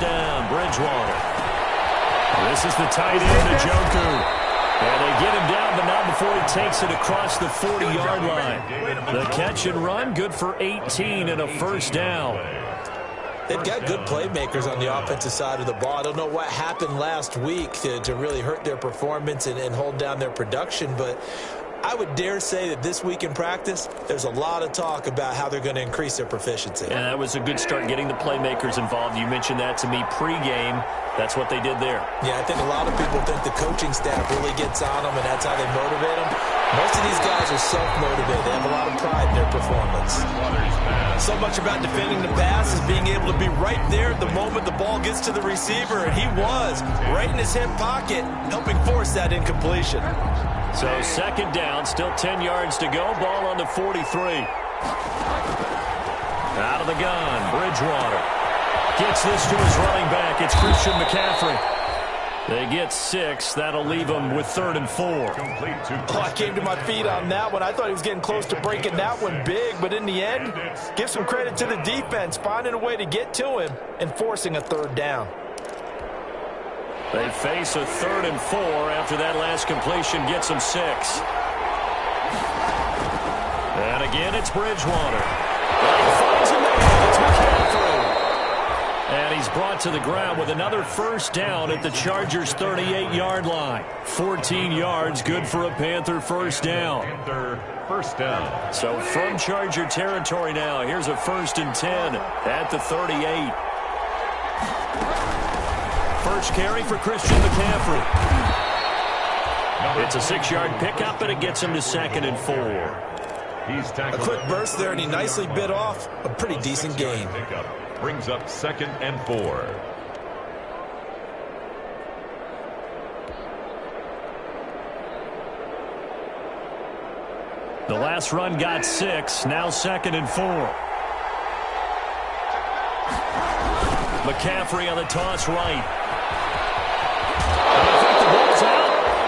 down, Bridgewater. This is the tight end, Njoku. And they get him down, but not before he takes it across the 40-yard line. The catch and run, good for 18 and a first down. They've got good playmakers on the offensive side of the ball. I don't know what happened last week to really hurt their performance and hold down their production, but I would dare say that this week in practice, there's a lot of talk about how they're going to increase their proficiency. And that was a good start getting the playmakers involved. You mentioned that to me pregame. That's what they did there. Yeah, I think a lot of people think the coaching staff really gets on them, and that's how they motivate them. Most of these guys are self-motivated. They have a lot of pride in their performance. So much about defending the pass is being able to be right there at the moment the ball gets to the receiver, and he was right in his hip pocket, helping force that incompletion. So second down, still 10 yards to go. Ball on the 43. Out of the gun, Bridgewater. Gets this to his running back. It's Christian McCaffrey. They get 6. That'll leave them with 3rd and 4. Oh, I came to my feet on that one. I thought he was getting close to breaking that one big, but in the end, give some credit to the defense, finding a way to get to him and forcing a 3rd down. They face a 3rd and 4 after that last completion gets them 6. And again, it's Bridgewater. And he finds him there. It's McCaffrey. And he's brought to the ground with another first down at the Chargers' 38-yard line. 14 yards, good for a Panther first down. First down. So from Charger territory now, here's a 1st and 10 at the 38. First carry for Christian McCaffrey. It's a 6-yard pickup, and it gets him to 2nd and 4. A quick burst there, and he nicely bit off a pretty decent gain. Brings up 2nd and 4. The last run got 6, now 2nd and 4. McCaffrey on the toss right.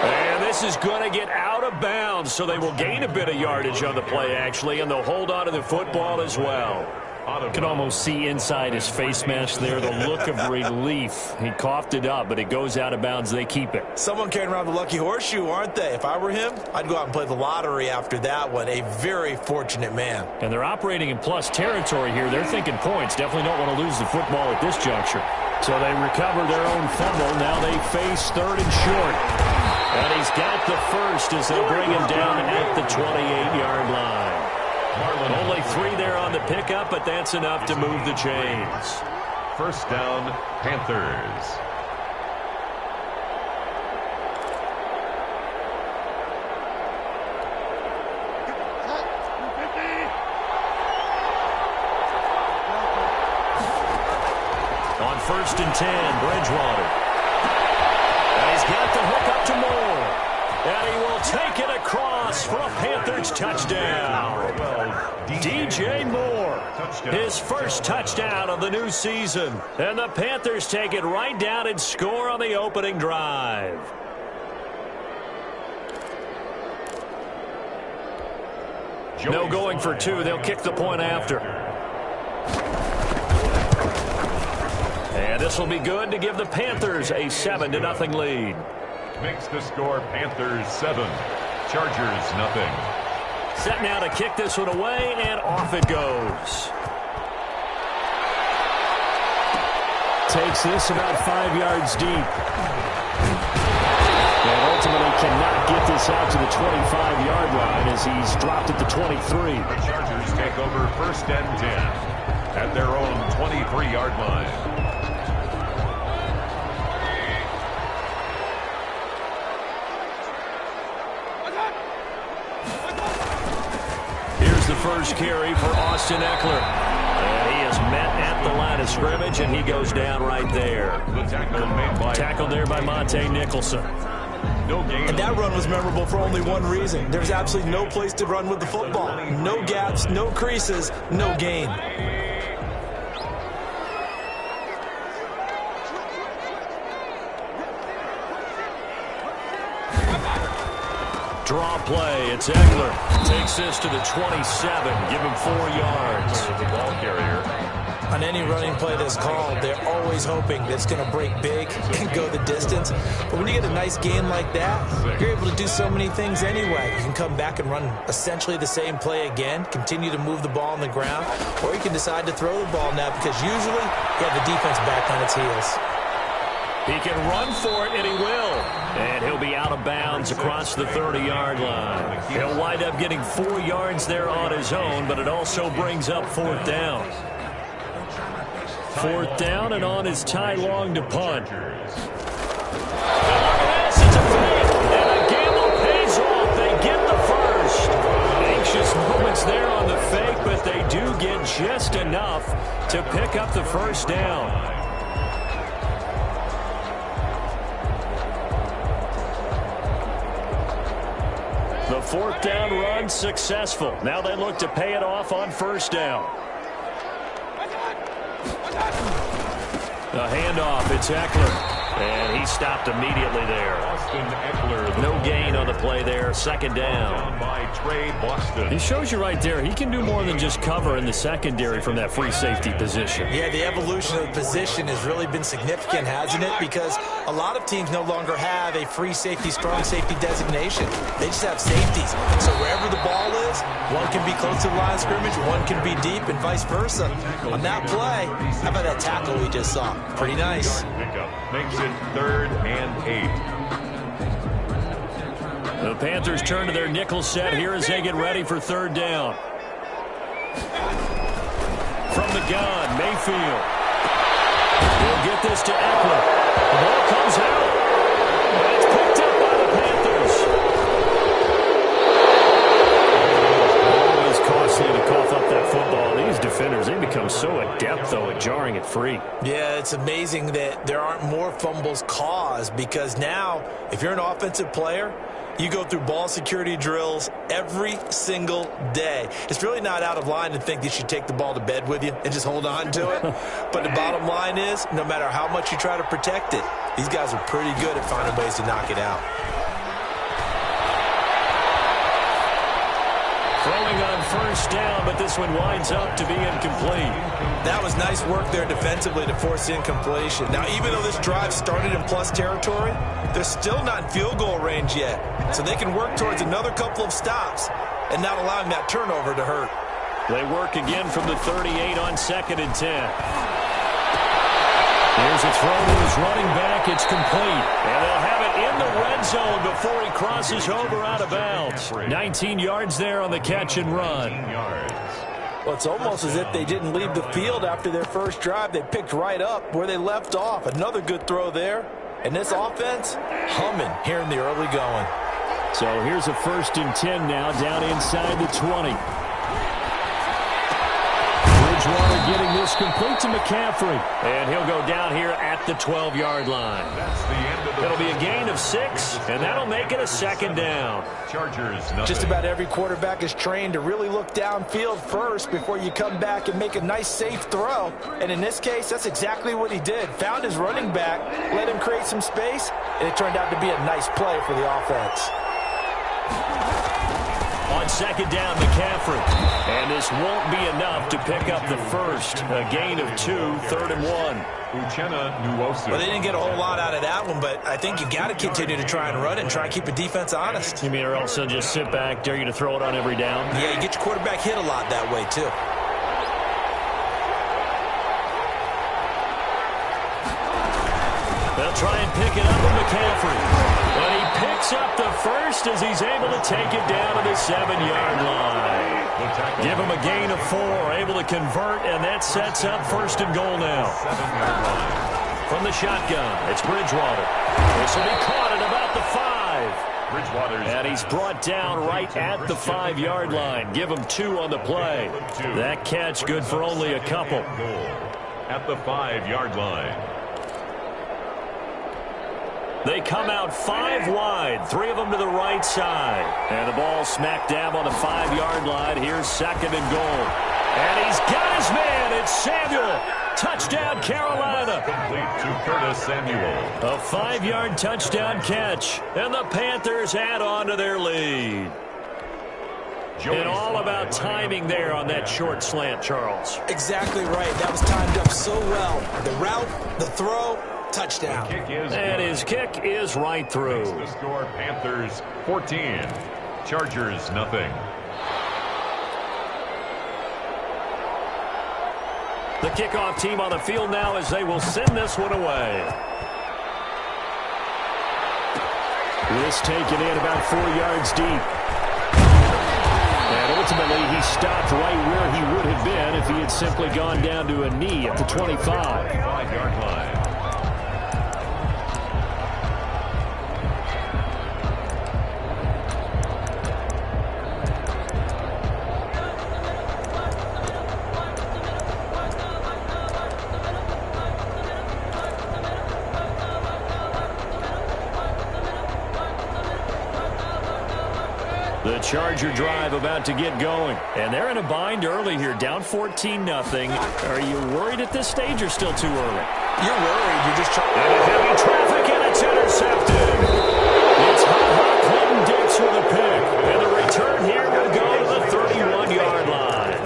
And this is going to get out of bounds, so they will gain a bit of yardage on the play, actually, and they'll hold on to the football as well. You can almost see inside his face mask there the look of relief. He coughed it up, but it goes out of bounds. They keep it. Someone carrying around the lucky horseshoe, aren't they? If I were him, I'd go out and play the lottery after that one. A very fortunate man. And they're operating in plus territory here. They're thinking points. Definitely don't want to lose the football at this juncture. So they recover their own fumble. Now they face 3rd and short. And he's got the first as they bring him down at the 28-yard line. Only 3 there on the pickup, but that's enough to move the chains. First down, Panthers. On 1st and 10, Bridgewater. And he's got the hook up to Moore. And he will take it across for a Panthers touchdown. DJ Moore, his first touchdown of the new season. And the Panthers take it right down and score on the opening drive. No going for 2. They'll kick the point after. And this will be good to give the Panthers a 7-0 lead. Makes the score Panthers 7, Chargers nothing. Set now to kick this one away, and off it goes. Takes this about 5 yards deep. And ultimately cannot get this out to the 25-yard line as he's dropped at the 23. The Chargers take over 1st and 10 at their own 23-yard line. The first carry for Austin Eckler. And he is met at the line of scrimmage, and he goes down right there. The tackle made by tackled there by Monte Nicholson. No gain. And that run was memorable for only one reason. There's absolutely no place to run with the football. No gaps, no creases, no gain. Draw play. It's Eckler. Takes this to the 27. Give him 4 yards. The ball carrier. on any running play that's called, they're always hoping that it's going to break big and go the distance. But when you get a nice gain like that, you're able to do so many things anyway. You can come back and run essentially the same play again, continue to move the ball on the ground, or you can decide to throw the ball now because usually you have the defense back on its heels. He can run for it, and he will. And he'll be out of bounds across the 30-yard line. He'll wind up getting 4 yards there on his own, but it also brings up 4th down. 4th down, and on is Ty Long to punt. And look at this, it's a fake, and a gamble pays off. They get the first. Anxious moments there on the fake, but they do get just enough to pick up the first down. The 4th down run successful. Now they look to pay it off on 1st down. The handoff, it's Eckler. And he stopped immediately there. No gain on the play there. 2nd down. He shows you right there, he can do more than just cover in the secondary from that free safety position. Yeah, the evolution of the position has really been significant, hasn't it? Because a lot of teams no longer have a free safety, strong safety designation. They just have safeties. So wherever the ball is, one can be close to the line of scrimmage, one can be deep, and vice versa. On that play, how about that tackle we just saw? Pretty nice. Makes it 3rd and 8. The Panthers turn to their nickel set here as they get ready for 3rd down. From the gun, Mayfield. He'll get this to Eckler. The ball comes out. And it's picked up by the Panthers. Always costly to cough up that football. These defenders, they become so adept, though, at jarring it free. Yeah, it's amazing that there aren't more fumbles caused because now, if you're an offensive player, you go through ball security drills every single day. It's really not out of line to think that you take the ball to bed with you and just hold on to it. But the bottom line is, no matter how much you try to protect it, these guys are pretty good at finding ways to knock it out. Throwing on 1st down, but this one winds up to be incomplete. That was nice work there defensively to force incompletion. Now, even though this drive started in plus territory, they're still not in field goal range yet. So they can work towards another couple of stops and not allowing that turnover to hurt. They work again from the 38 on 2nd and 10. Here's a throw to his running back. It's complete. And they'll have it in the red zone before he crosses over out of bounds. 19 yards there on the catch and run. Well, it's almost as if they didn't leave the field after their first drive. They picked right up where they left off. Another good throw there. And this offense, humming here in the early going. So here's a 1st and 10 now down inside the 20. Bridgewater getting this complete to McCaffrey. And he'll go down here at the 12-yard line. That's the end of the It'll be a gain of 6, and that'll make it a 2nd down. Chargers, nothing. Just about every quarterback is trained to really look downfield first before you come back and make a nice, safe throw. And in this case, that's exactly what he did. Found his running back, let him create some space, and it turned out to be a nice play for the offense. On 2nd down, McCaffrey. And this won't be enough to pick up the first. A gain of 2, 3rd and 1. Well, they didn't get a whole lot out of that one, but I think you got to continue to try and run it and try and keep the defense honest. You mean or also just sit back, dare you to throw it on every down? Yeah, you get your quarterback hit a lot that way, too. They'll try and pick it up with McCaffrey. But he picks up the first as he's able to take it down to the 7-yard line. Give him a gain of 4, able to convert, and that sets up 1st and goal now. From the shotgun, it's Bridgewater. This will be caught at about the 5. And he's brought down right at the 5-yard line. Give him 2 on the play. That catch good for only a couple. At the 5-yard line. They come out 5 wide, 3 of them to the right side. And the ball smack dab on the 5-yard line. Here's 2nd and goal. And he's got his man. It's Samuel. Touchdown, Carolina. Complete to Curtis Samuel. A 5-yard touchdown catch. And the Panthers add on to their lead. And all about timing there on that short slant, Charles. Exactly right. That was timed up so well. The route, the throw, touchdown. And his kick is right through. The score, Panthers 14, Chargers nothing. The kickoff team on the field now as they will send this one away. This taken in about 4 yards deep. And ultimately, he stopped right where he would have been if he had simply gone down to a knee at the 25. 5-yard line. The Charger drive about to get going. And they're in a bind early here, down 14-0. Are you worried at this stage or still too early? You're worried. You're just trying. And a heavy traffic, and it's intercepted. It's hot Clinton Dix with a pick. And the return here will go to the 31-yard line.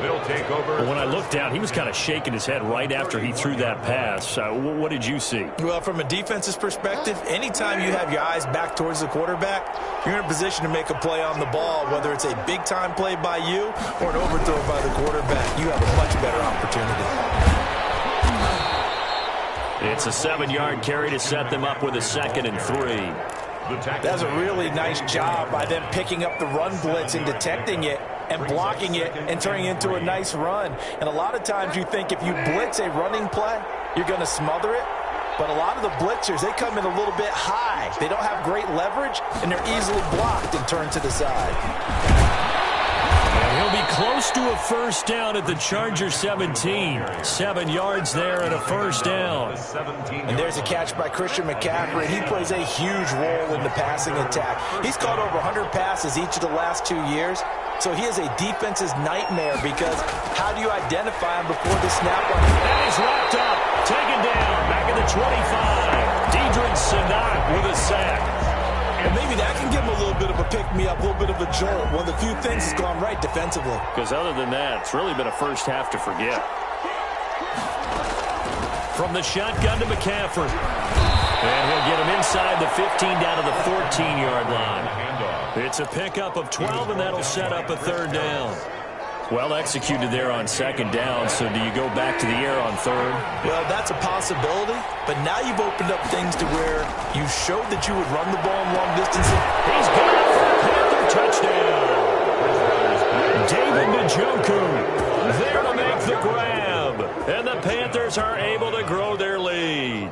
They'll take over. When I looked down, he was kind of shaking his head right after he threw that pass. What did you see? Well, from a defense's perspective, anytime you have your eyes back towards the quarterback, you're in a position to make a play on the ball, whether it's a big-time play by you or an overthrow by the quarterback. You have a much better opportunity. It's a 7-yard carry to set them up with a 2nd and 3. That's a really nice job by them picking up the run blitz and detecting it and blocking it and turning it into a nice run. And a lot of times you think if you blitz a running play, you're going to smother it. But a lot of the blitzers, they come in a little bit high. They don't have great leverage, and they're easily blocked and turned to the side. And he'll be close to a first down at the Charger 17. 7 yards there and a first down. And there's a catch by Christian McCaffrey, and he plays a huge role in the passing attack. He's caught over 100 passes each of the last 2 years. So he is a defense's nightmare because how do you identify him before the snap? And he's wrapped up, taken down, back at the 25. Deidrin Sinat with a sack. And maybe that can give him a little bit of a pick-me-up, a little bit of a jolt. One of the few things has gone right defensively. Because other than that, it's really been a first half to forget. From the shotgun to McCaffrey. And he'll get him inside the 15 down to the 14-yard line. It's a pickup of 12, and that'll set up a 3rd down. Well executed there on 2nd down, so do you go back to the air on 3rd? Well, that's a possibility, but now you've opened up things to where you showed that you would run the ball in long distances. He's got it for a Panther touchdown. David Njoku there to make the grab, and the Panthers are able to grow their lead.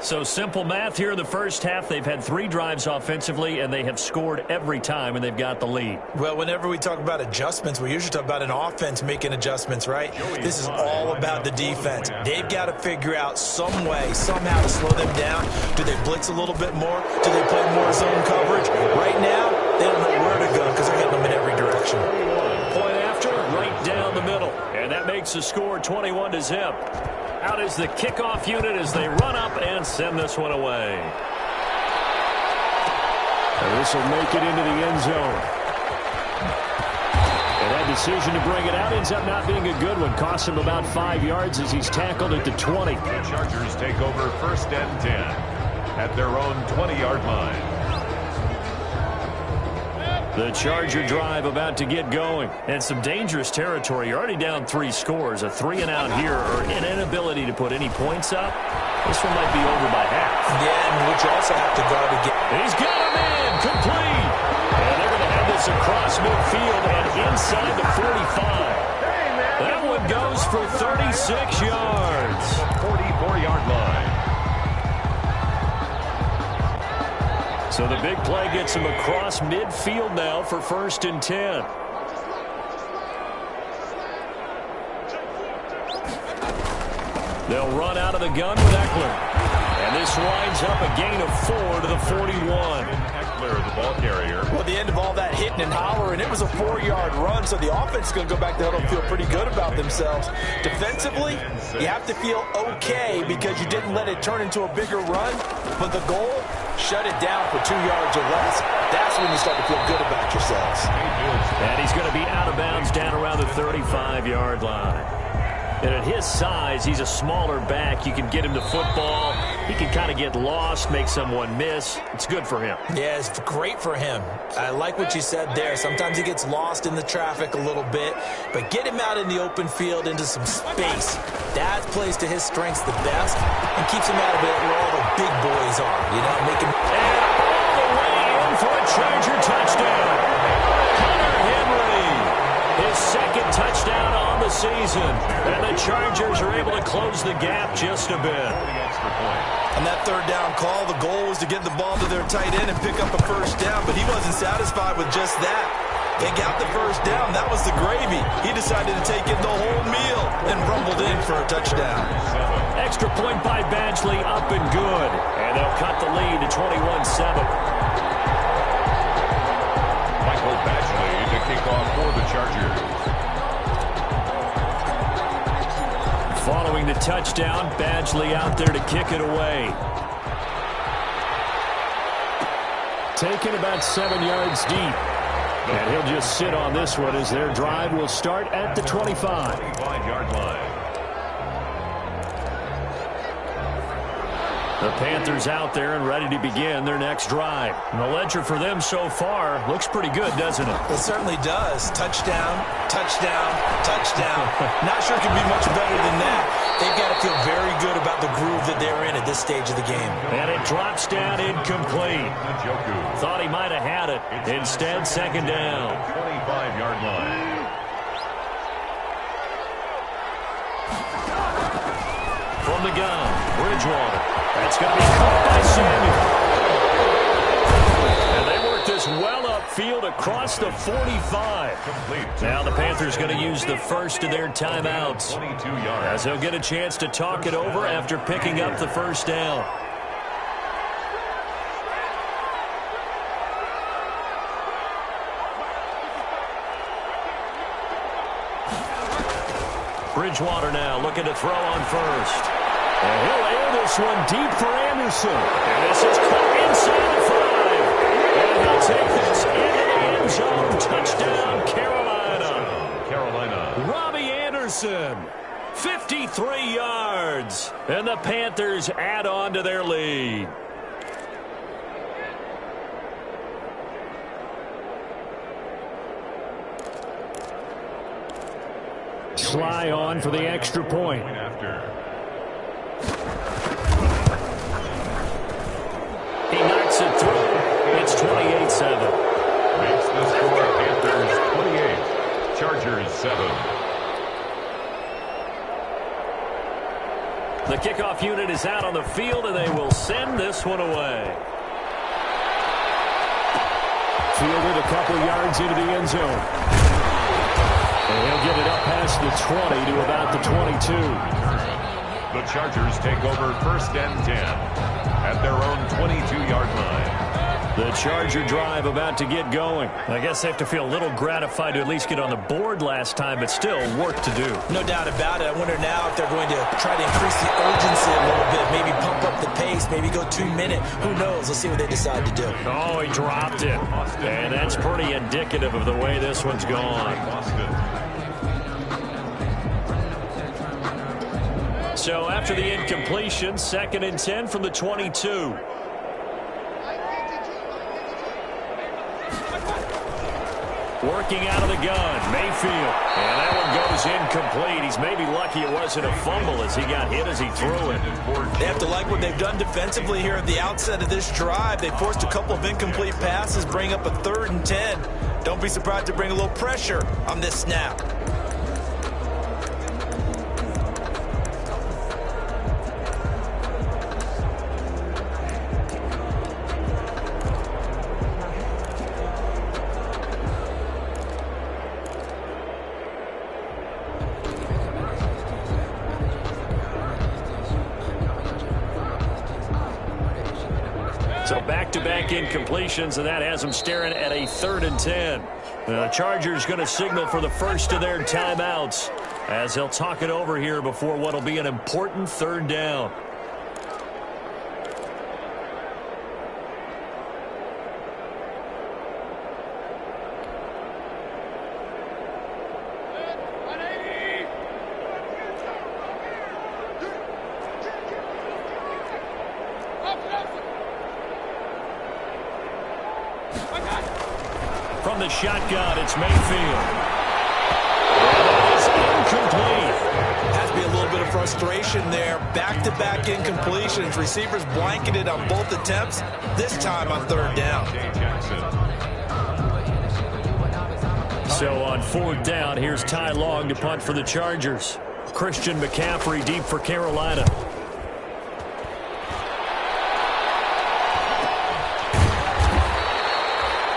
So simple math here in the first half. They've had 3 drives offensively, and they have scored every time, and they've got the lead. Well, whenever we talk about adjustments, we usually talk about an offense making adjustments, right? This is all about the defense. They've got to figure out some way, somehow to slow them down. Do they blitz a little bit more? Do they play more zone coverage? Right now, they don't know where to go because they're hitting them in every direction. Point after, right down the middle. And that makes the score 21-0. Out is the kickoff unit as they run up and send this one away. And this will make it into the end zone. And that decision to bring it out ends up not being a good one. Costs him about 5 yards as he's tackled at the 20. The Chargers take over 1st and 10 at their own 20-yard line. The Charger drive about to get going. And some dangerous territory. You're already down 3 scores. A 3-and-out here or an inability to put any points up. This one might be over by half. Yeah, and which also have to guard again. He's got him in. Complete. And they're going to have this across midfield and inside the 45. That one goes for 36 yards. 44-yard line. So the big play gets him across midfield now for 1st and 10. They'll run out of the gun with Eckler. And this winds up a gain of 4 to the 41. Eckler, the ball carrier. Well, at the end of all that hitting and hollering, it was a 4-yard run, so the offense is going to go back to the huddle and feel pretty good about themselves. Defensively, you have to feel okay because you didn't let it turn into a bigger run, but the goal, shut it down for 2 yards or less. That's when you start to feel good about yourselves. And he's going to be out of bounds down around the 35-yard line. And at his size, he's a smaller back. You can get him the football. He can kind of get lost, make someone miss. It's good for him. Yeah, it's great for him. I like what you said there. Sometimes he gets lost in the traffic a little bit, but get him out in the open field into some space. That plays to his strengths the best and keeps him out of it where all the big boys are. You know, make him... And all the way in for a Charger touchdown. Hunter Henry, his second touchdown on the season. And the Chargers are able to close the gap just a bit. On that third down call, the goal was to get the ball to their tight end and pick up a first down, but he wasn't satisfied with just that. They got the first down. That was the gravy. He decided to take in the whole meal and rumbled in for a touchdown. Extra point by Badgley, up and good. And they'll cut the lead to 21-7. Michael Badgley to kick off for the Chargers. Following the touchdown, Badgley out there to kick it away. Taken about 7 yards deep. And he'll just sit on this one as their drive will start at the 25. 25-yard line. The Panthers out there and ready to begin their next drive. And the ledger for them so far looks pretty good, doesn't it? It certainly does. Touchdown, touchdown, touchdown. Not sure it could be much better than that. They've got to feel very good about the groove that they're in at this stage of the game. And it drops down incomplete. Thought he might have had it. Instead, second down. 25-yard line. From the gun, Bridgewater. That's going to be caught by Samuel. And they work this well upfield across the 45. Now the Panthers going to use the first of their timeouts, as they'll get a chance to talk it over after picking up the first down. Bridgewater now looking to throw on first. And he'll air this one deep for Anderson. And this is caught inside the 5. And he'll take this into the end zone. Touchdown, Carolina. Robbie Anderson, 53 yards. And the Panthers add on to their lead. Sly on for the extra point. He knocks it through. It's 28-7. Makes the score Panthers 28, Chargers 7. The kickoff unit is out on the field, and they will send this one away. Fielded a couple yards into the end zone. And he'll get it up past the 20 to about the 22. The Chargers take over first and 10 at their own 22-yard line. The Charger drive about to get going. I guess they have to feel a little gratified to at least get on the board last time, but still work to do. No doubt about it. I wonder now if they're going to try to increase the urgency a little bit, maybe pump up the pace, maybe go 2 minute. Who knows? Let's see what they decide to do. Oh, he dropped it. And that's pretty indicative of the way this one's gone. So after the incompletion, 2nd and 10 from the 22. Working out of the gun, Mayfield. And that one goes incomplete. He's maybe lucky it wasn't a fumble as he got hit as he threw it. They have to like what they've done defensively here at the outset of this drive. They forced a couple of incomplete passes, bring up a 3rd and 10. Don't be surprised to bring a little pressure on this snap. So back-to-back incompletions, and that has them staring at a 3rd and 10. The Chargers going to signal for the first of their timeouts as they'll talk it over here before what will be an important 3rd down. From the shotgun, it's Mayfield. That is incomplete. Has to be a little bit of frustration there. Back-to-back incompletions. Receivers blanketed on both attempts, this time on third down. So on fourth down, here's Ty Long to punt for the Chargers. Christian McCaffrey deep for Carolina.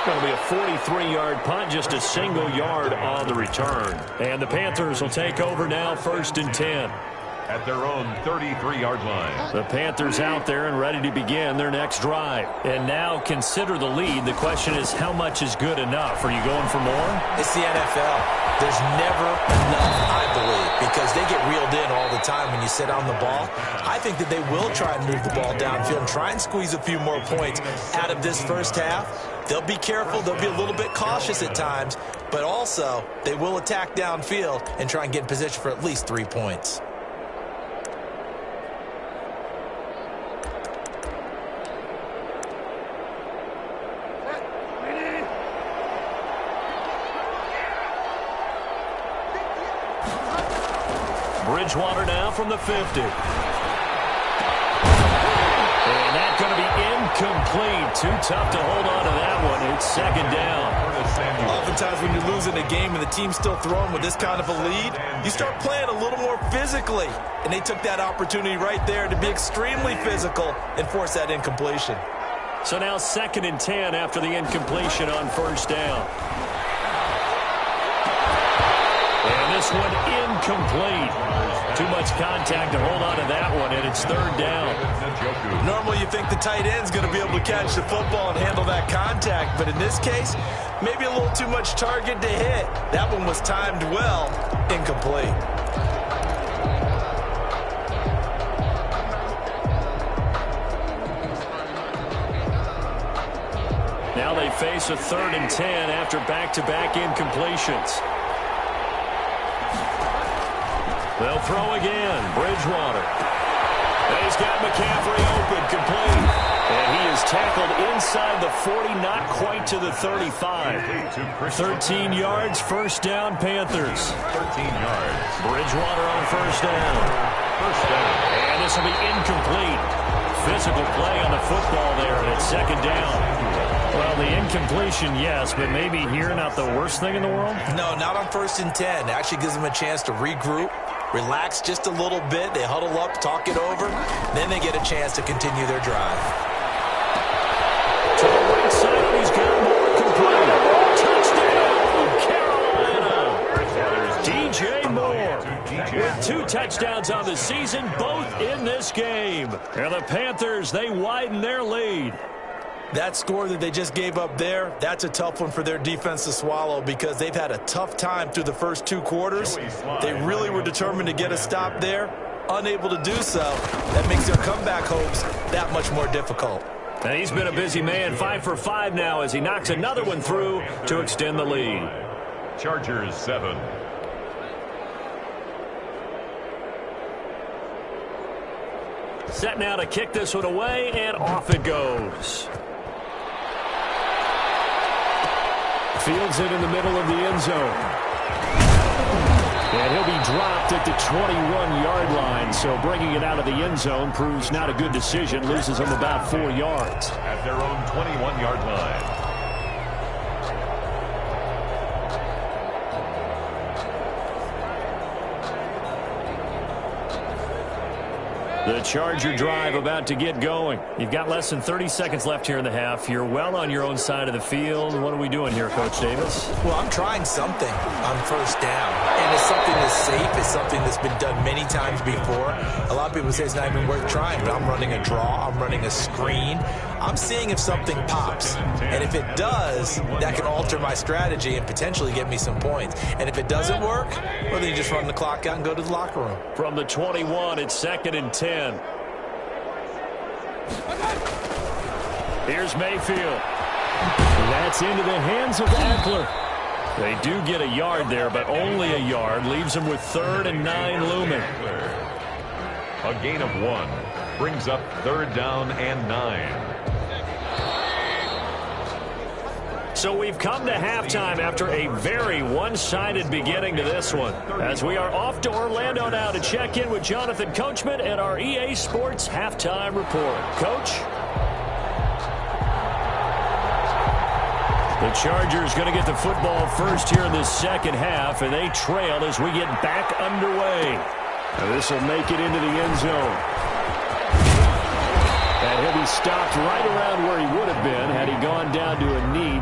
Going to be a 43-yard punt, just a single yard on the return. And the Panthers will take over now, 1st and 10. At their own 33-yard line. The Panthers out there and ready to begin their next drive. And now consider the lead. The question is, how much is good enough? Are you going for more? It's the NFL. There's never enough, I believe, because they get reeled in all the time when you sit on the ball. I think that they will try and move the ball downfield and try and squeeze a few more points out of this first half. They'll be careful. They'll be a little bit cautious at times, but also they will attack downfield and try and get in position for at least 3 points. Bridgewater now from the 50. And that's going to be incomplete. Too tough to hold on to that one. It's 2nd down. Oftentimes when you're losing a game and the team's still throwing with this kind of a lead, you start playing a little more physically. And they took that opportunity right there to be extremely physical and force that incompletion. So now 2nd and 10 after the incompletion on 1st down. And this one incomplete. Too much contact to hold on to that one, and it's 3rd down. Normally you think the tight end's going to be able to catch the football and handle that contact, but in this case, maybe a little too much target to hit. That one was timed well, incomplete. Now they face a 3rd and 10 after back-to-back incompletions. They'll throw again. Bridgewater. He's got McCaffrey open, complete. And he is tackled inside the 40, not quite to the 35. 13 yards, 1st down, Panthers. 13 yards. Bridgewater on 1st down. And this will be incomplete. Physical play on the football there, and it's 2nd down. Well, the incompletion, yes, but maybe here not the worst thing in the world? No, not on 1st and 10. It actually gives them a chance to regroup, relax just a little bit. They huddle up, talk it over. Then they get a chance to continue their drive. To the right side, and he's got more complete. Touchdown, Carolina. DJ Moore with 2 touchdowns on the season, both in this game. And the Panthers, they widen their lead. That score that they just gave up there, that's a tough one for their defense to swallow because they've had a tough time through the first 2 quarters. They really were determined to get a stop there, unable to do so. That makes their comeback hopes that much more difficult. And he's been a busy man, 5 for 5 now as he knocks another one through to extend the lead. Chargers 7. Set now to kick this one away, and off it goes. Fields it in the middle of the end zone. And he'll be dropped at the 21-yard line, so bringing it out of the end zone proves not a good decision. Loses him about 4 yards. At their own 21-yard line. The Charger drive about to get going. You've got less than 30 seconds left here in the half. You're well on your own side of the field. What are we doing here, Coach Davis? Well, I'm trying something on 1st down. And it's something that's safe. It's something that's been done many times before. A lot of people say it's not even worth trying, but I'm running a draw. I'm running a screen. I'm seeing if something pops. And if it does, that can alter my strategy and potentially get me some points. And if it doesn't work, well, then you just run the clock out and go to the locker room. From the 21, it's 2nd and 10. Here's Mayfield. That's into the hands of Eckler. They do get a yard there, but only a yard. Leaves them with 3rd and 9 looming. A gain of 1 brings up 3rd down and 9. So we've come to halftime after a very one-sided beginning to this one. As we are off to Orlando now to check in with Jonathan Coachman and our EA Sports Halftime Report. Coach? The Chargers going to get the football first here in this second half, and they trail as we get back underway. And this will make it into the end zone. And he'll be stopped right around where he would have been had he gone down to a knee.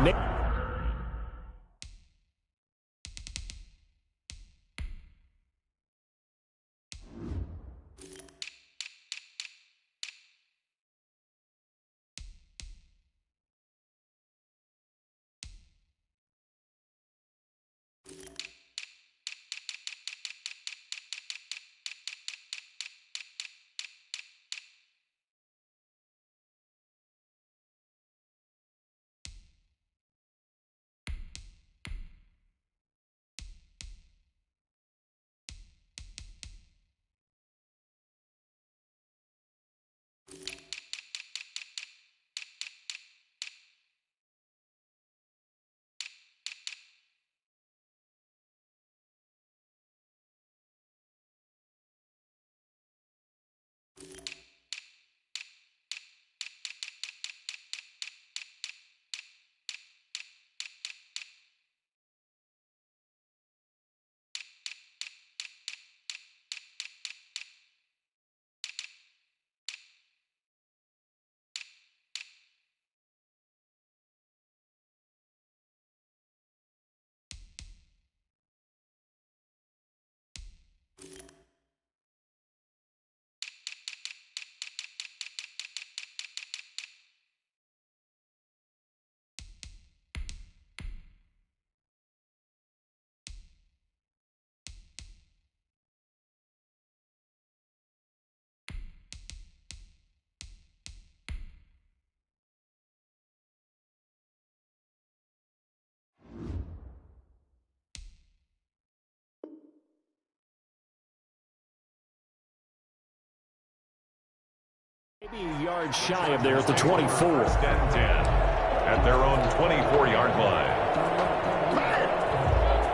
Maybe a yard shy of there at the 24. First and 10 at their own 24-yard line.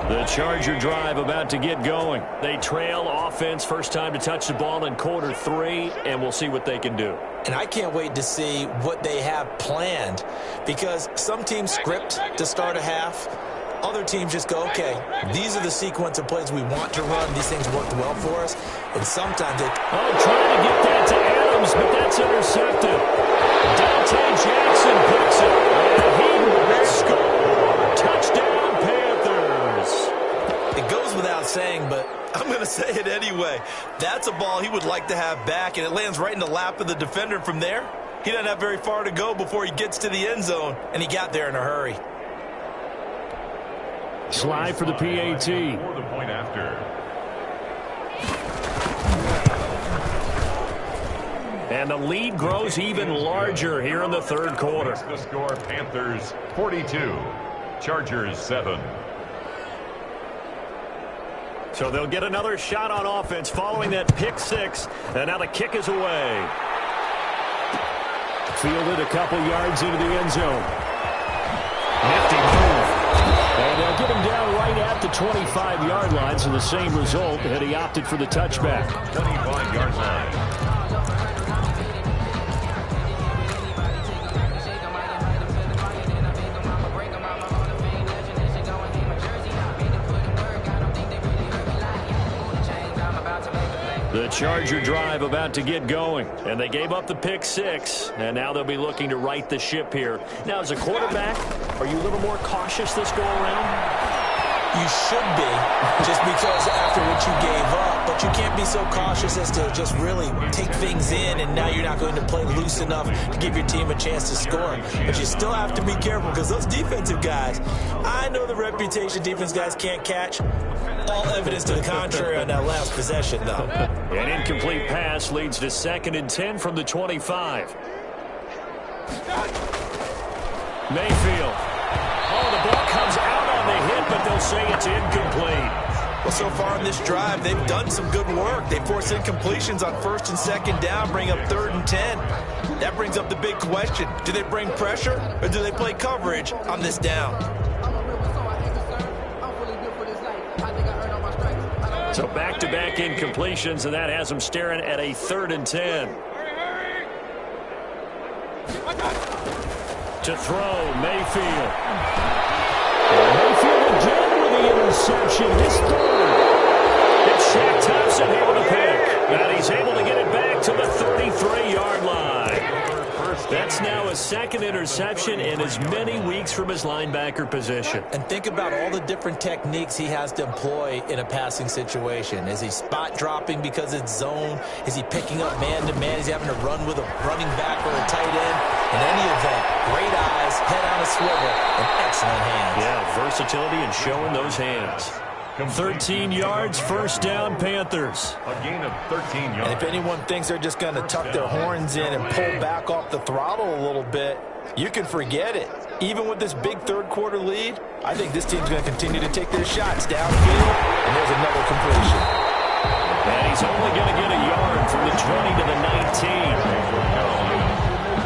The Charger drive about to get going. They trail offense, first time to touch the ball in quarter 3, and we'll see what they can do. And I can't wait to see what they have planned, because some teams script to start a half. Other teams just go, okay, these are the sequence of plays we want to run. These things worked well for us. And sometimes they... Oh, trying to get that to Adams, but that's intercepted. Dante Jackson picks it. And he will score. Touchdown, Panthers. It goes without saying, but I'm going to say it anyway. That's a ball he would like to have back, and it lands right in the lap of the defender from there. He doesn't have very far to go before he gets to the end zone, and he got there in a hurry. Slide for the PAT. For the point after. And the lead grows even larger here in the third quarter. The score, Panthers 42, Chargers 7. So they'll get another shot on offense following that pick 6. And now the kick is away. Fielded a couple yards into the end zone. Nifty move. And they'll get him down right at the 25-yard line, so the same result, and he opted for the touchback. 25-yard line. The Charger drive about to get going, and they gave up the pick 6, and now they'll be looking to right the ship here. Now, as a quarterback, are you a little more cautious this go-around? You should be, just because after what you gave up, but you can't be so cautious as to just really take things in, and now you're not going to play loose enough to give your team a chance to score. But you still have to be careful, because those defensive guys, I know the reputation defense guys can't catch. All evidence to the contrary on that last possession, though. An incomplete pass leads to 2nd and 10 from the 25. Mayfield. Oh, the ball comes out on the hit, but they'll say it's incomplete. Well, so far on this drive, they've done some good work. They force incompletions on 1st and 2nd down, bring up 3rd and 10. That brings up the big question. Do they bring pressure or do they play coverage on this down? So back-to-back incompletions, and that has them staring at a 3rd and 10. To throw, Mayfield. Mayfield again with the interception. His 3rd. It's Shaq Thompson able to pick. And he's able to get it back to the 33-yard line. That's now a 2nd interception in as many weeks from his linebacker position. And think about all the different techniques he has to employ in a passing situation. Is he spot dropping because it's zone? Is he picking up man-to-man? Is he having to run with a running back or a tight end? In any event, great eyes, head on a swivel, and excellent hands. Yeah, versatility and showing those hands. 13 yards, 1st down, Panthers. A gain of 13 yards. And if anyone thinks they're just going to tuck their horns in and pull back off the throttle a little bit, you can forget it. Even with this big 3rd quarter lead, I think this team's going to continue to take their shots downfield, and there's another completion. And he's only going to get a yard from the 20 to the 19.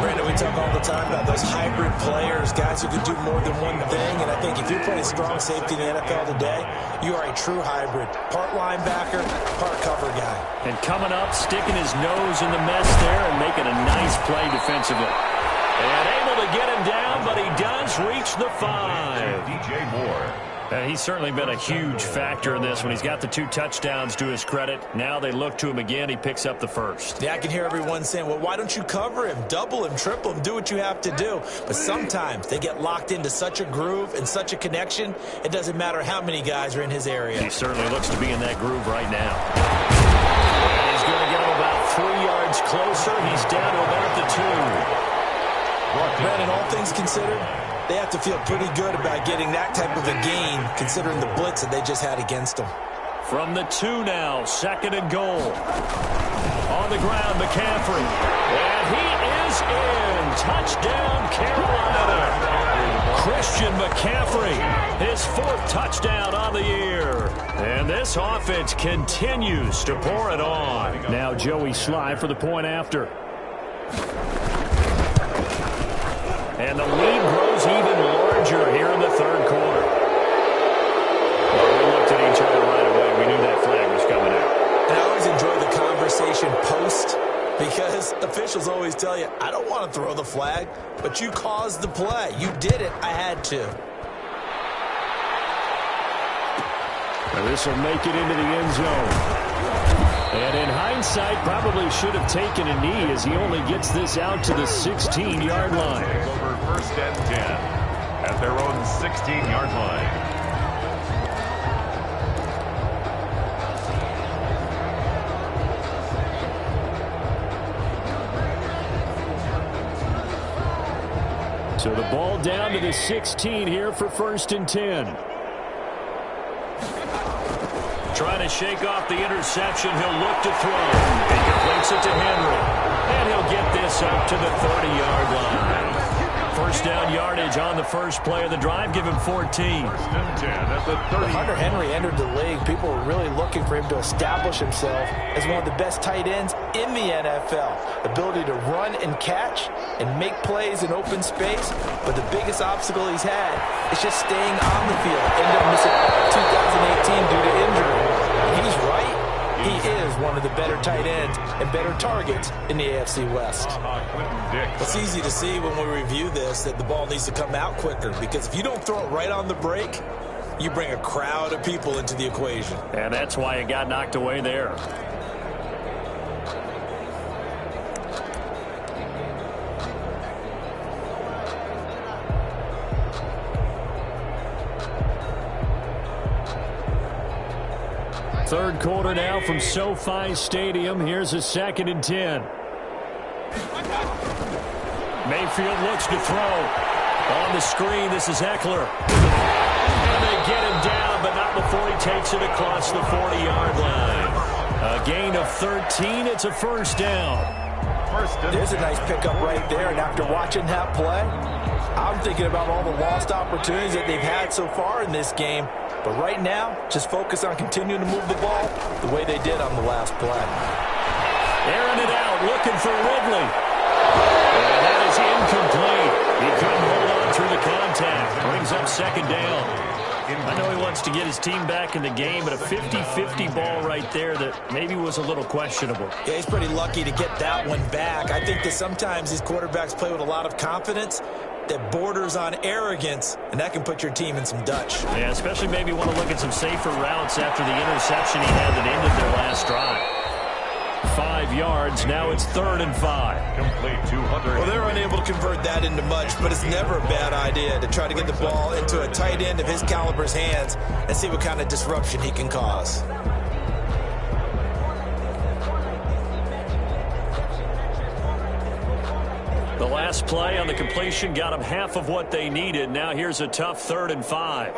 Brandon, we talk all the time about those hybrid players, guys who can do more than one thing, and I think if you're playing strong safety in the NFL today, you are a true hybrid. Part linebacker, part cover guy. And coming up, sticking his nose in the mess there and making a nice play defensively. And able to get him down, but he does reach the 5. DJ Moore. He's certainly been a huge factor in this when he's got the 2 touchdowns to his credit. Now they look to him again. He picks up the 1st. Yeah, I can hear everyone saying, well, why don't you cover him, double him, triple him, do what you have to do. But sometimes they get locked into such a groove and such a connection, it doesn't matter how many guys are in his area. He certainly looks to be in that groove right now. And he's going to get him about 3 yards closer. He's down to about the 2. Brandon, all things considered, they have to feel pretty good about getting that type of a gain, considering the blitz that they just had against them. From the 2 now, 2nd and goal. On the ground, McCaffrey. And he is in. Touchdown, Carolina. Christian McCaffrey, his 4th touchdown on the year. And this offense continues to pour it on. Now Joey Sly for the point after. And the lead grows even larger here in the 3rd quarter. Well, we looked at each other right away. We knew that flag was coming out. And I always enjoy the conversation post because officials always tell you, I don't want to throw the flag, but you caused the play. You did it. I had to. Now this will make it into the end zone. And in hindsight, probably should have taken a knee as he only gets this out to the 16-yard line. Over 1st and 10 at their own 16-yard line. So the ball down to the 16 here for 1st and 10. Trying to shake off the interception. He'll look to throw. He completes it to Henry. And he'll get this up to the 30-yard line. 1st down yardage on the 1st play of the drive. Give him 14. 1st and 10 at the 30. When Hunter Henry entered the league, people were really looking for him to establish himself as one of the best tight ends in the NFL. Ability to run and catch and make plays in open space. But the biggest obstacle he's had is just staying on the field. Ended up missing 2018 due to injury. He's right. He is one of the better tight ends and better targets in the AFC West. It's easy to see when we review this that the ball needs to come out quicker because if you don't throw it right on the break, you bring a crowd of people into the equation. And that's why it got knocked away there. Third quarter now from SoFi Stadium. Here's a 2nd and 10. Mayfield looks to throw. On the screen, this is Eckler. And they get him down, but not before he takes it across the 40-yard line. A gain of 13. It's a 1st down. There's a nice pickup right there, and after watching that play, I'm thinking about all the lost opportunities that they've had so far in this game. But right now, just focus on continuing to move the ball the way they did on the last play. Airing it out, looking for Ridley. And that is incomplete. He couldn't hold on through the contact. Brings up second down. I know he wants to get his team back in the game, but a 50-50 ball right there that maybe was a little questionable. Yeah, he's pretty lucky to get that one back. I think that sometimes these quarterbacks play with a lot of confidence that borders on arrogance, and that can put your team in some Dutch. Yeah, especially maybe want to look at some safer routes after the interception he had that ended their last drive. 5 yards, now it's 3rd and 5. Complete 200. Well, they're unable to convert that into much, but it's never a bad idea to try to get the ball into a tight end of his caliber's hands and see what kind of disruption he can cause. The last play on the completion got them half of what they needed. Now here's a tough 3rd and 5.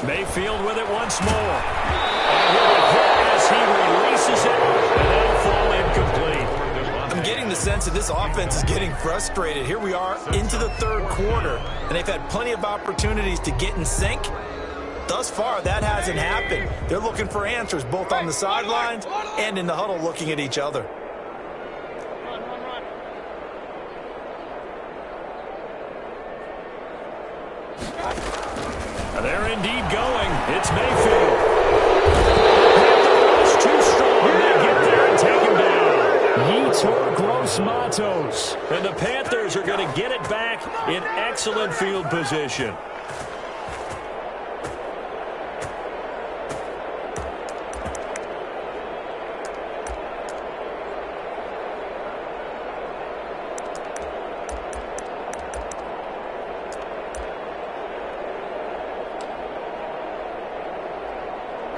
Mayfield with it once more. And he'll be hit as he releases it, and that'll fall incomplete. I'm getting the sense that this offense is getting frustrated. Here we are into the 3rd quarter, and they've had plenty of opportunities to get in sync. Thus far, that hasn't happened. They're looking for answers both on the sidelines and in the huddle looking at each other. They're indeed going. It's Mayfield. It's too strong. They get there and take him down. Yetur Gross Matos. And the Panthers are going to get it back in excellent field position.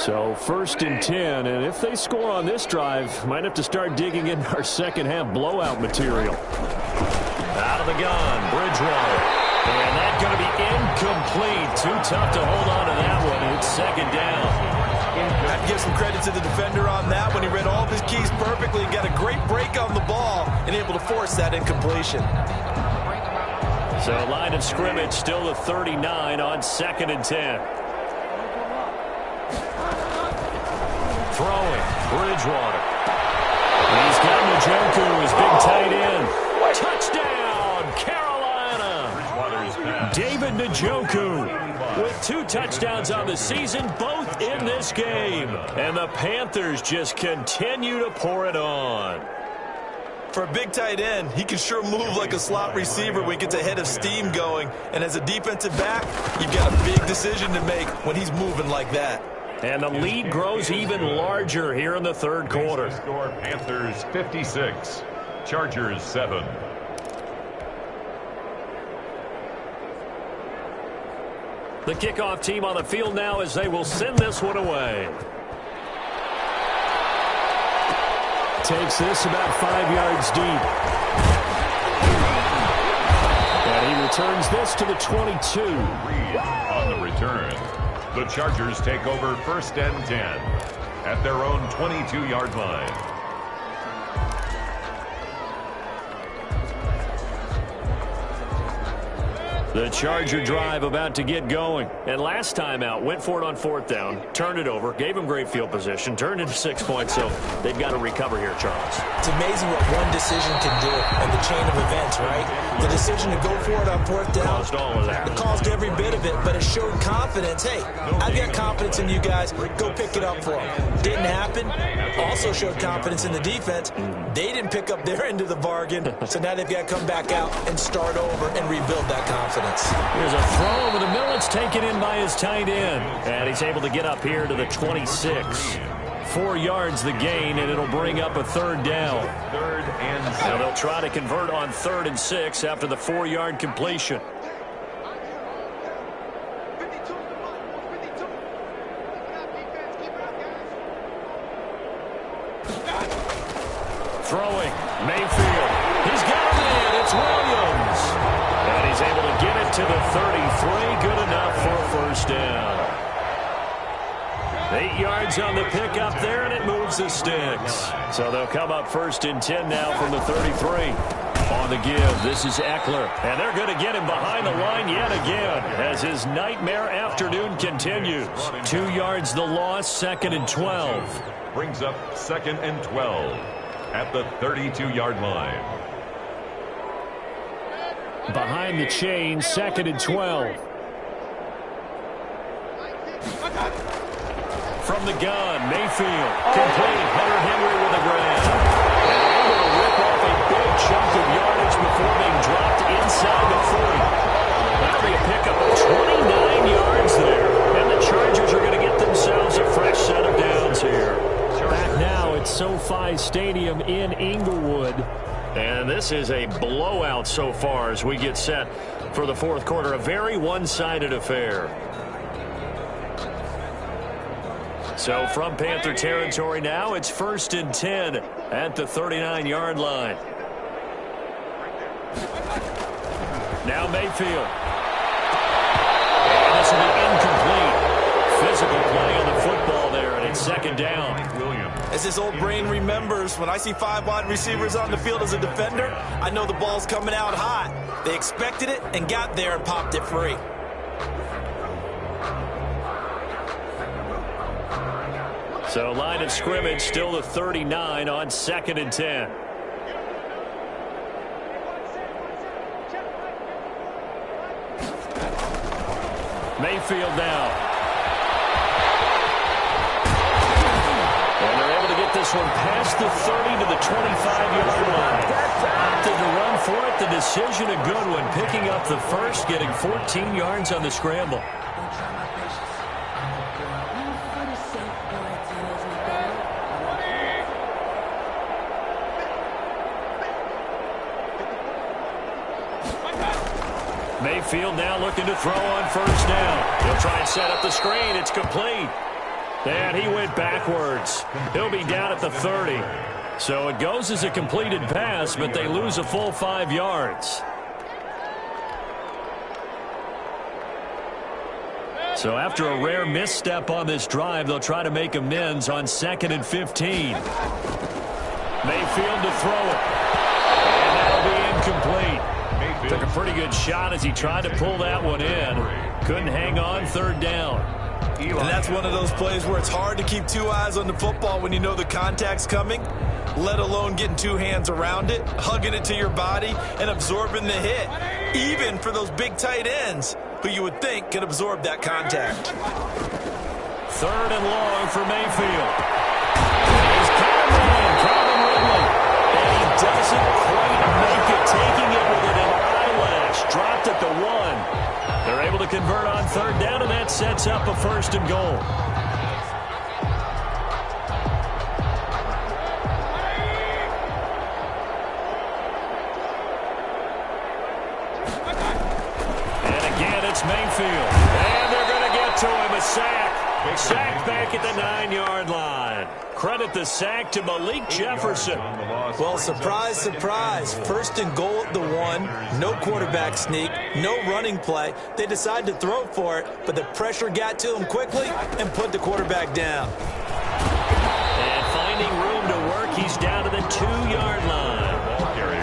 So 1st and 10, and if they score on this drive, might have to start digging in our second half blowout material. Out of the gun, Bridgewater. And that's going to be incomplete. Too tough to hold on to that one. It's 2nd down. I'd give some credit to the defender on that when he read all of his keys perfectly and got a great break on the ball and able to force that incompletion. So line of scrimmage still the 39 on 2nd and 10. Throwing, Bridgewater. He's got Njoku, his big tight end. Touchdown, Carolina. David Njoku with 2 touchdowns on the season, both in this game. And the Panthers just continue to pour it on. For a big tight end, he can sure move like a slot receiver when he gets a head of steam going. And as a defensive back, you've got a big decision to make when he's moving like that. And the lead grows even larger here in the 3rd quarter. Score Panthers 56, Chargers 7. The kickoff team on the field now as they will send this one away. Takes this about 5 yards deep. And he returns this to the 22. On the return. The Chargers take over 1st and 10 at their own 22-yard line. The Charger drive about to get going. And last time out, went for it on 4th down, turned it over, gave him great field position, turned into 6 points, so they've got to recover here, Charles. It's amazing what one decision can do in the chain of events, right? The decision to go for it on 4th down. Caused all of that. It caused every bit of it, but it showed confidence. Hey, I've got confidence in you guys. Go pick it up for them. Didn't happen. Also showed confidence in the defense. They didn't pick up their end of the bargain, so now they've got to come back out and start over and rebuild that confidence. Here's a throw over the middle. It's taken in by his tight end. And he's able to get up here to the 26. 4 yards the gain, and it'll bring up a 3rd down. 3rd and 6. Now they'll try to convert on 3rd and 6 after the 4-yard completion. Throwing, Mayfield. He's got a man. It's Williams. And he's able to get it to the 33. Good enough for a 1st down. 8 yards on the pickup there, and it moves the sticks. So they'll come up 1st and 10 now from the 33. On the give, this is Eckler. And they're going to get him behind the line yet again as his nightmare afternoon continues. 2 yards the loss, 2nd and 12. Brings up 2nd and 12 at the 32-yard line. Behind the chain, 2nd and 12. From the gun, Mayfield. Complete. Hunter Henry with a grab. And able to rip off a big chunk of yardage before being dropped inside the 40. That'll be a pickup of 29 yards there. And the Chargers are going to get themselves a fresh set of downs here. Back now at SoFi Stadium in Inglewood. And this is a blowout so far as we get set for the fourth quarter. A very one-sided affair. So from Panther territory now, it's 1st and 10 at the 39-yard line. Now Mayfield. And this will be incomplete. Physical play on the football there, and it's 2nd down. As his old brain remembers, when I see 5 wide receivers on the field as a defender, I know the ball's coming out hot. They expected it and got there and popped it free. So line of scrimmage still the 39 on 2nd and 10. Mayfield now. And they're able to get this one past the 30 to the 25-yard line. Opted to run for it. The decision a good one. Picking up the first, getting 14 yards on the scramble. Mayfield now looking to throw on 1st down. He'll try and set up the screen. It's complete. And he went backwards. He'll be down at the 30. So it goes as a completed pass, but they lose a full 5 yards. So after a rare misstep on this drive, they'll try to make amends on 2nd and 15. Mayfield to throw it. And that'll be incomplete. Took a pretty good shot as he tried to pull that one in. Couldn't hang on, 3rd down. And that's one of those plays where it's hard to keep 2 eyes on the football when you know the contact's coming, let alone getting 2 hands around it, hugging it to your body, and absorbing the hit, even for those big tight ends who you would think could absorb that contact. 3rd and long for Mayfield. He's coming in, Calvin Ridley. And he doesn't quite make it, taking it with an eyelash. Dropped at the 1. They're able to convert on 3rd down, and that sets up a 1st and goal. And again, it's Mayfield. And they're going to get to him, a sack. Sack back at the 9-yard line. Credit the sack to Malik Jefferson. Well, surprise, surprise. 1st and goal at the 1. No quarterback sneak. No running play. They decided to throw for it, but the pressure got to him quickly and put the quarterback down. And finding room to work, he's down to the 2-yard line.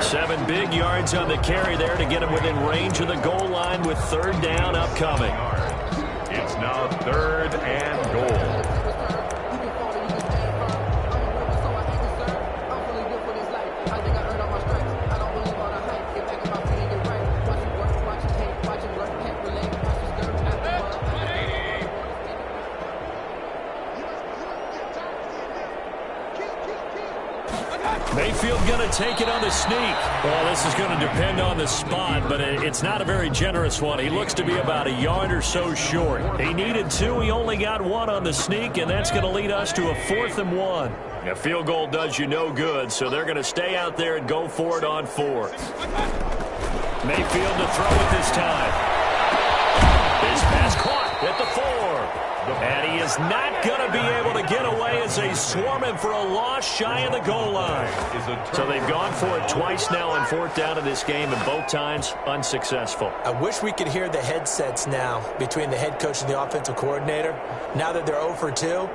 7 big yards on the carry there to get him within range of the goal line with 3rd down upcoming. It's now 3rd and goal. Mayfield going to take it on the sneak. Well, this is going to depend on the spot, but it's not a very generous one. He looks to be about a yard or so short. He needed 2. He only got 1 on the sneak, and that's going to lead us to a 4th and 1. A field goal does you no good, so they're going to stay out there and go for it on 4th. Mayfield to throw it this time. This pass caught at the 4. And he is not going to be able to get away as they swarm him for a loss shy of the goal line. So they've gone for it twice now on fourth down in this game, and both times unsuccessful. I wish we could hear the headsets now between the head coach and the offensive coordinator. Now that they're 0 for 2,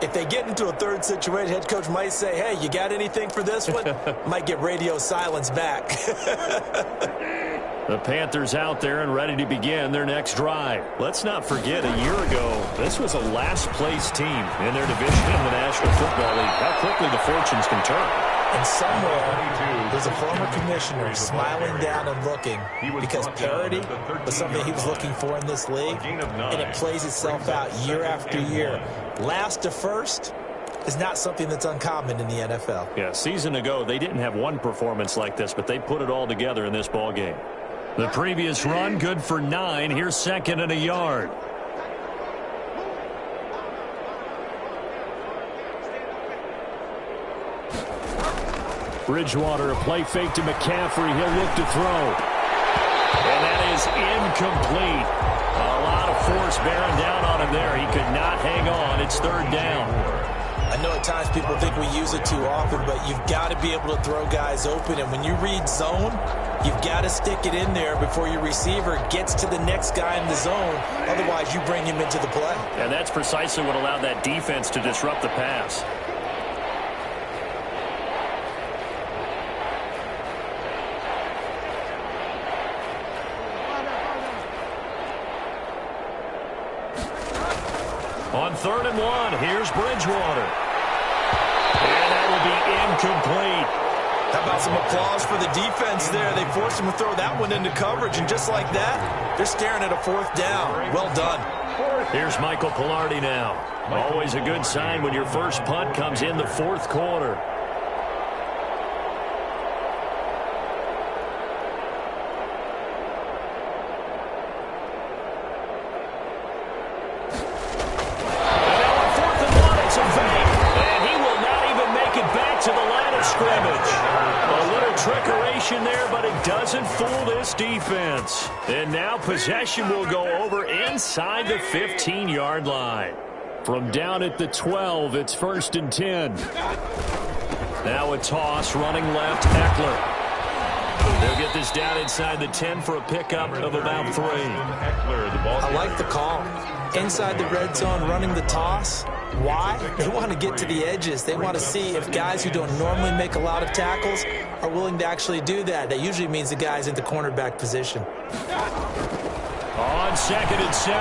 if they get into a third situation, head coach might say, hey, you got anything for this one? Might get radio silence back. The Panthers out there and ready to begin their next drive. Let's not forget, a year ago, this was a last-place team in their division in the National Football League. How quickly the fortunes can turn. And somewhere, there's a former commissioner smiling down and looking because parity was something he was looking for in this league, and it plays itself out year after year. Last to first is not something that's uncommon in the NFL. Yeah, a season ago, they didn't have one performance like this, but they put it all together in this ball game. The previous run, good for 9. Here's second and a yard. Bridgewater, a play fake to McCaffrey. He'll look to throw. And that is incomplete. A lot of force bearing down on him there. He could not hang on. It's third down. I know at times people think we use it too often, but you've got to be able to throw guys open. And when you read zone, you've got to stick it in there before your receiver gets to the next guy in the zone. Otherwise, you bring him into the play. And that's precisely what allowed that defense to disrupt the pass. On 3rd and 1, here's Bridgewater. And that will be incomplete. How about some applause for the defense there? They forced him to throw that one into coverage, and just like that, they're staring at a 4th down. Well done. Here's Michael Pilardi now. Always a good sign when your first punt comes in the 4th quarter. There, but it doesn't fool this defense. And now possession will go over inside the 15-yard line. From down at the 12, it's 1st and 10. Now a toss, running left, Eckler. They'll get this down inside the 10 for a pickup of about 3. I like the call. Inside the red zone, running the toss. Why? They want to get to the edges. They want to see if guys who don't normally make a lot of tackles are willing to actually do that. That usually means the guy's in the cornerback position. On 2nd and 7,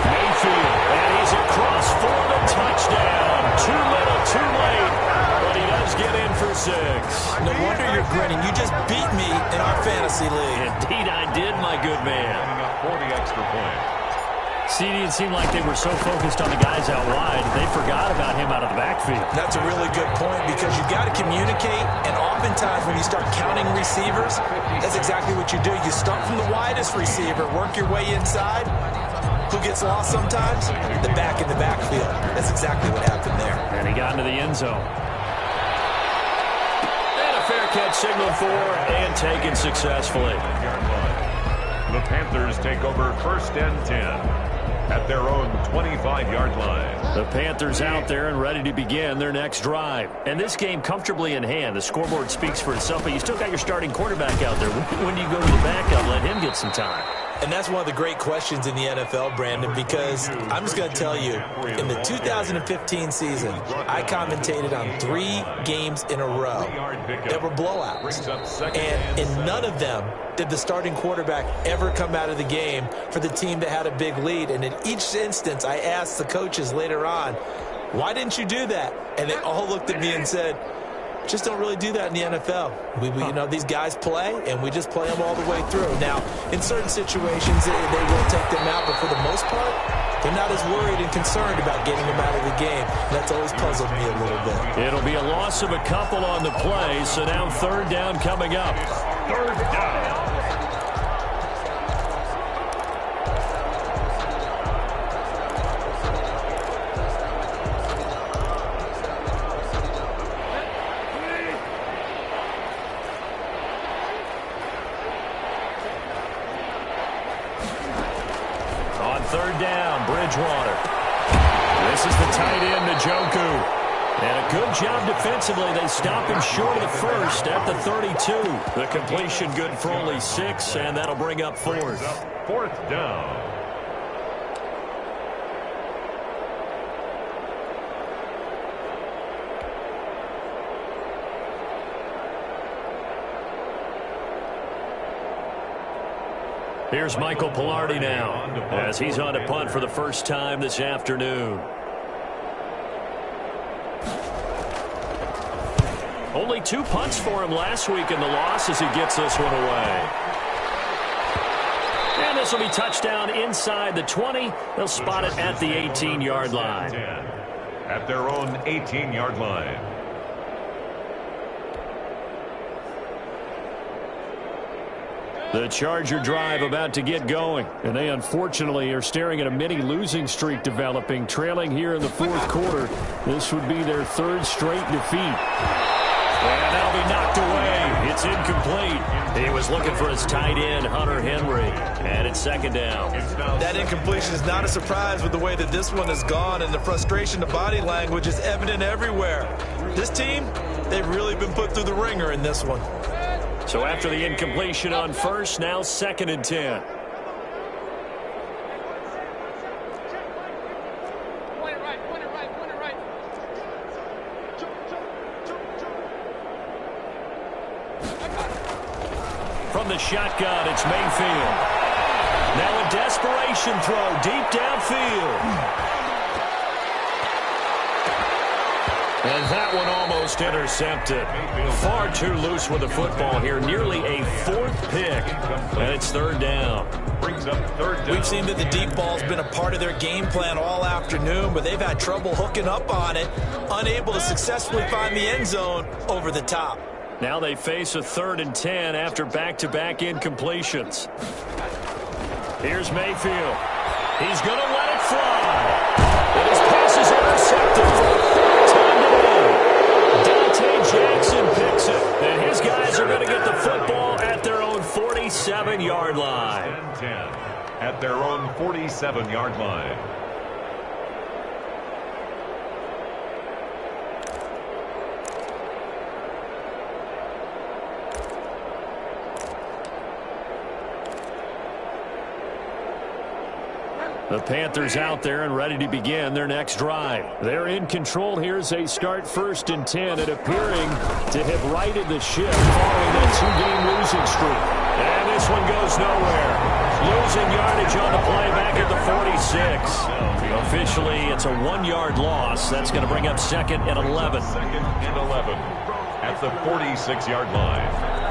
Mayfield. And he's across for the touchdown. Too little, too late. But he does get in for 6. No wonder you're grinning. You just beat me in our fantasy league. Indeed I did, my good man. For the extra point. See, it seemed like they were so focused on the guys out wide, they forgot about him out of the backfield. That's a really good point because you've got to communicate, and oftentimes when you start counting receivers, that's exactly what you do. You start from the widest receiver, work your way inside. Who gets lost sometimes? The back in the backfield. That's exactly what happened there. And he got into the end zone. And a fair catch signaled for and taken successfully. The Panthers take over 1st and 10. At their own 25-yard line. The Panthers out there and ready to begin their next drive. And this game comfortably in hand. The scoreboard speaks for itself, but you still got your starting quarterback out there. When do you go to the backup? Let him get some time. And that's one of the great questions in the NFL, Brandon, because I'm just going to tell you, in the 2015 season, I commentated on 3 games in a row that were blowouts. And in none of them did the starting quarterback ever come out of the game for the team that had a big lead. And in each instance, I asked the coaches later on, why didn't you do that? And they all looked at me and said, just don't really do that in the NFL. You know, these guys play, and we just play them all the way through. Now, in certain situations, they will take them out, but for the most part, they're not as worried and concerned about getting them out of the game. That's always puzzled me a little bit. It'll be a loss of a couple on the play, so now 3rd down coming up. 3rd down. On 3rd down, Bridgewater. This is the tight end, Njoku. And a good job defensively. They stop him short of the first at the 32. The completion good for only 6, and that'll bring up fourth. Fourth down. Here's Michael Pilardi now, as he's on to punt for the first time this afternoon. Only 2 punts for him last week in the loss as he gets this one away. And this will be touchdown inside the 20. They'll spot it at the 18-yard line. At their own 18-yard line. The Charger drive about to get going, and they unfortunately are staring at a mini losing streak developing, trailing here in the fourth quarter. This would be their 3rd straight defeat. And that'll be knocked away. It's incomplete. He was looking for his tight end, Hunter Henry, and it's 2nd down. That incompletion is not a surprise with the way that this one has gone, and the frustration, the body language is evident everywhere. This team, they've really been put through the ringer in this one. So after the incompletion on first, now 2nd and 10. From the shotgun, it's Mayfield. Now a desperation throw deep downfield. And that one almost intercepted. Far too loose with the football here. Nearly a 4th pick. And it's 3rd down. Brings up 3rd down. We've seen that the deep ball's been a part of their game plan all afternoon, but they've had trouble hooking up on it, unable to successfully find the end zone over the top. Now they face a 3rd and 10 after back-to-back incompletions. Here's Mayfield. He's going to let it fly. And his pass is intercepted. Jackson picks it, and his guys are going to get the football at their own 47-yard line. 10 at their own 47-yard line. The Panthers out there and ready to begin their next drive. They're in control here as they start 1st and 10 and appearing to have righted the ship following that 2-game losing streak. And this one goes nowhere. Losing yardage on the play back at the 46. Officially, it's a 1-yard loss. That's going to bring up 2nd and 11. 2nd and 11 at the 46-yard line.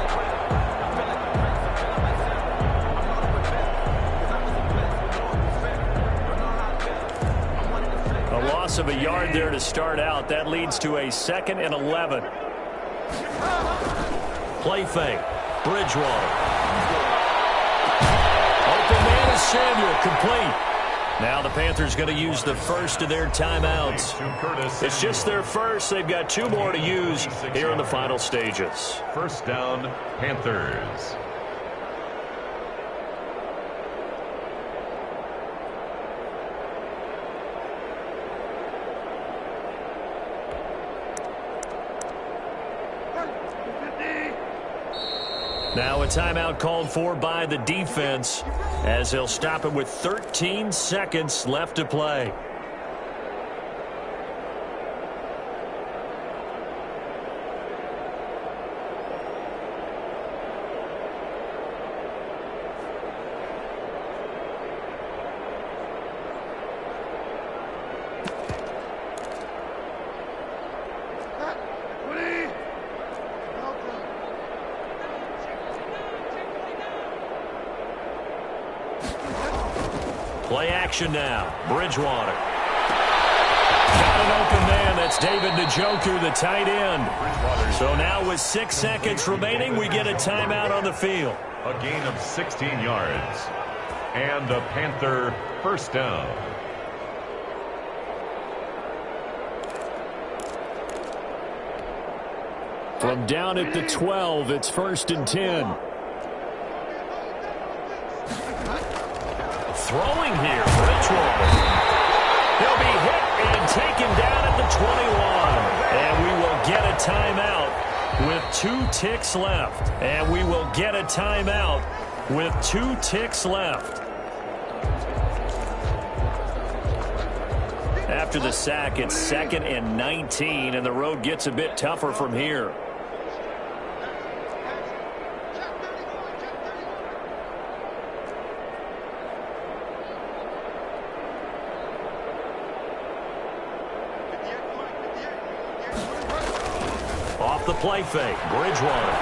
Loss of a yard there to start out. That leads to a 2nd and 11. Play fake. Bridgewater. Open man is Samuel. Complete. Now the Panthers going to use the first of their timeouts. It's just their first. They've got 2 more to use here in the final stages. 1st down, Panthers. Now a timeout called for by the defense as they'll stop him with 13 seconds left to play. Play action now. Bridgewater. Got an open man. That's David Njoku, the tight end. So now with 6 seconds remaining, we get a timeout on the field. A gain of 16 yards. And a Panther 1st down. From down at the 12, it's 1st and 10. Throwing here, Bridgewater. He'll be hit and taken down at the 21. And we will get a timeout with 2 ticks left. And we will get a timeout with 2 ticks left. After the sack, it's 2nd and 19, and the road gets a bit tougher from here. Off the play fake, Bridgewater.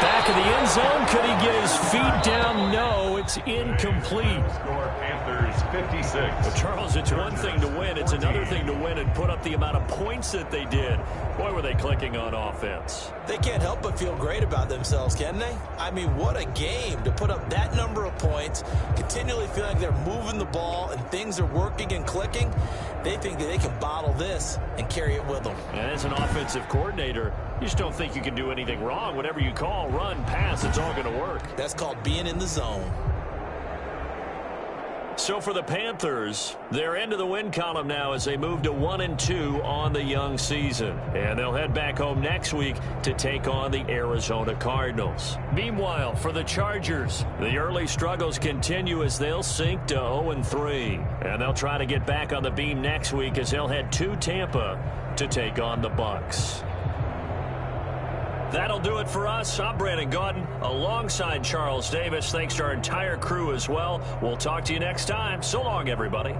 Back of the end zone. Could he get his feet down? No, it's incomplete. Score Panthers 56. Well, Charles, it's one thing to win. It's another thing to win and put up the amount of points that they did. Boy, were they clicking on offense. They can't help but feel great about themselves, can they? I mean, what a game to put up that number of points, continually feeling like they're moving the ball and things are working and clicking. They think that they can bottle this and carry it with them. And as an offensive coordinator, you just don't think you can do anything wrong. Whatever you call, run, pass, it's all going to work. That's called being in the zone. So for the Panthers, they're into the win column now as they move to 1-2 on the young season. And they'll head back home next week to take on the Arizona Cardinals. Meanwhile, for the Chargers, the early struggles continue as they'll sink to 0-3. And they'll try to get back on the beam next week as they'll head to Tampa to take on the Bucs. That'll do it for us. I'm Brandon Gaudin alongside Charles Davis. Thanks to our entire crew as well. We'll talk to you next time. So long, everybody.